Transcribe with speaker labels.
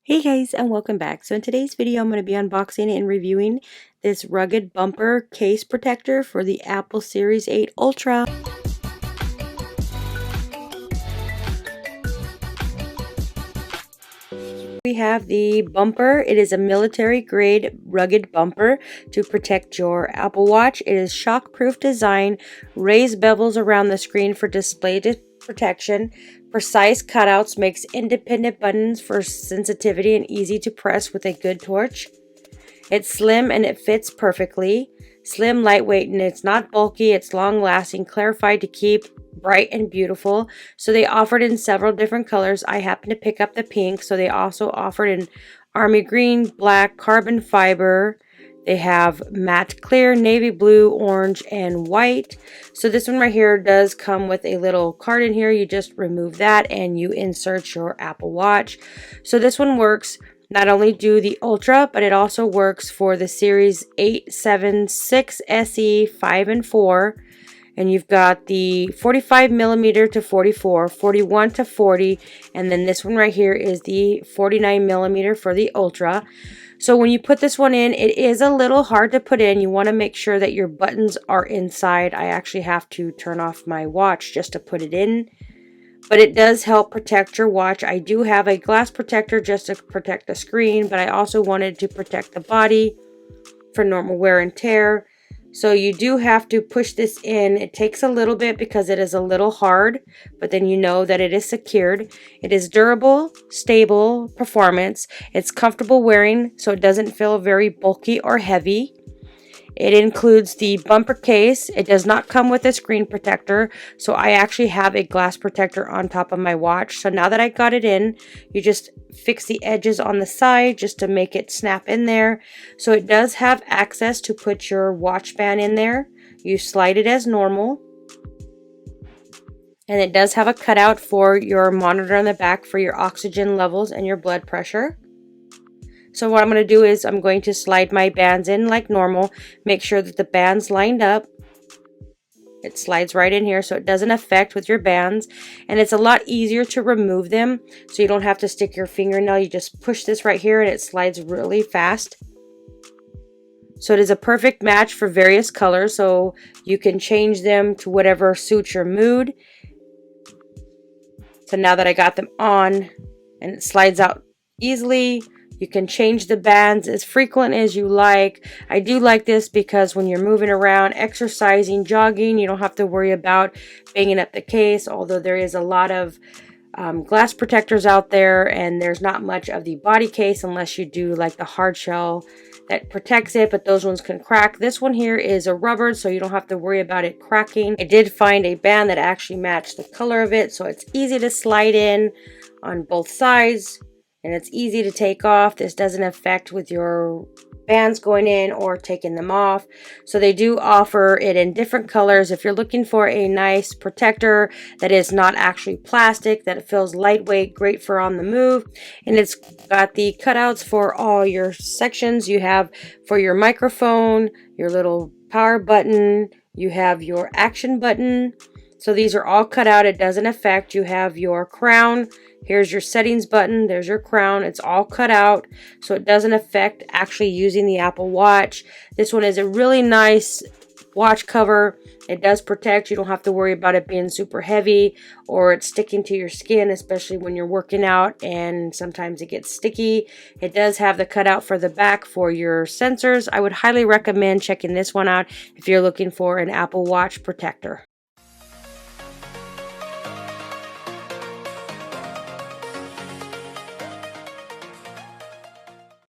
Speaker 1: Hey guys, and welcome back. So in today's video I'm going to be unboxing and reviewing this rugged bumper case protector for the Apple Series 8 Ultra. We have the bumper. It is a military grade rugged bumper to protect your Apple Watch. It is shockproof design, raised bezels around the screen for display protection, precise cutouts, makes independent buttons for sensitivity and easy to press with a good torch. It's slim and it fits perfectly. Slim, lightweight, and it's not bulky. It's long lasting, clarified to keep bright and beautiful. So they offered in several different colors. I happened to pick up the pink. So they also offered in army green, black, carbon fiber. They have matte clear, navy blue, orange, and white. So this one right here does come with a little card in here. You just remove that and you insert your Apple Watch. So this one works. Not only do the Ultra, but it also works for the Series 8, 7, 6, SE, 5, and 4. And you've got the 45 millimeter to 44, 41 to 40, and then this one right here is the 49 millimeter for the Ultra. So when you put this one in, it is a little hard to put in. You want to make sure that your buttons are inside. I actually have to turn off my watch just to put it in. But it does help protect your watch. I do have a glass protector just to protect the screen, but I also wanted to protect the body for normal wear and tear. So you do have to push this in. It takes a little bit because it is a little hard, but then you know that it is secured. It is durable, stable performance. It's comfortable wearing, so it doesn't feel very bulky or heavy. It includes the bumper case. It does not come with a screen protector, so I actually have a glass protector on top of my watch. So now that I got it in, you just fix the edges on the side just to make it snap in there. So it does have access to put your watch band in there. You slide it as normal. And it does have a cutout for your monitor on the back for your oxygen levels and your blood pressure. So what I'm going to do is I'm going to slide my bands in like normal. Make sure that the band's lined up. It slides right in here so it doesn't affect with your bands. And it's a lot easier to remove them. So you don't have to stick your fingernail. You just push this right here and it slides really fast. So it is a perfect match for various colors. So you can change them to whatever suits your mood. So now that I got them on and it slides out easily, you can change the bands as frequent as you like. I do like this because when you're moving around, exercising, jogging, you don't have to worry about banging up the case, although there is a lot of glass protectors out there and there's not much of the body case unless you do like the hard shell that protects it, but those ones can crack. This one here is a rubber, so you don't have to worry about it cracking. I did find a band that actually matched the color of it, so it's easy to slide in on both sides. And it's easy to take off. This doesn't affect with your bands going in or taking them off. So they do offer it in different colors. If you're looking for a nice protector that is not actually plastic, that it feels lightweight, great for on the move. And it's got the cutouts for all your sections. You have for your microphone, your little power button, you have your action button. So these are all cut out. It doesn't affect. You have your crown. Here's your settings button. There's your crown. It's all cut out. So it doesn't affect actually using the Apple Watch. This one is a really nice watch cover. It does protect. You don't have to worry about it being super heavy or it's sticking to your skin, especially when you're working out and sometimes it gets sticky. It does have the cutout for the back for your sensors. I would highly recommend checking this one out if you're looking for an Apple Watch protector.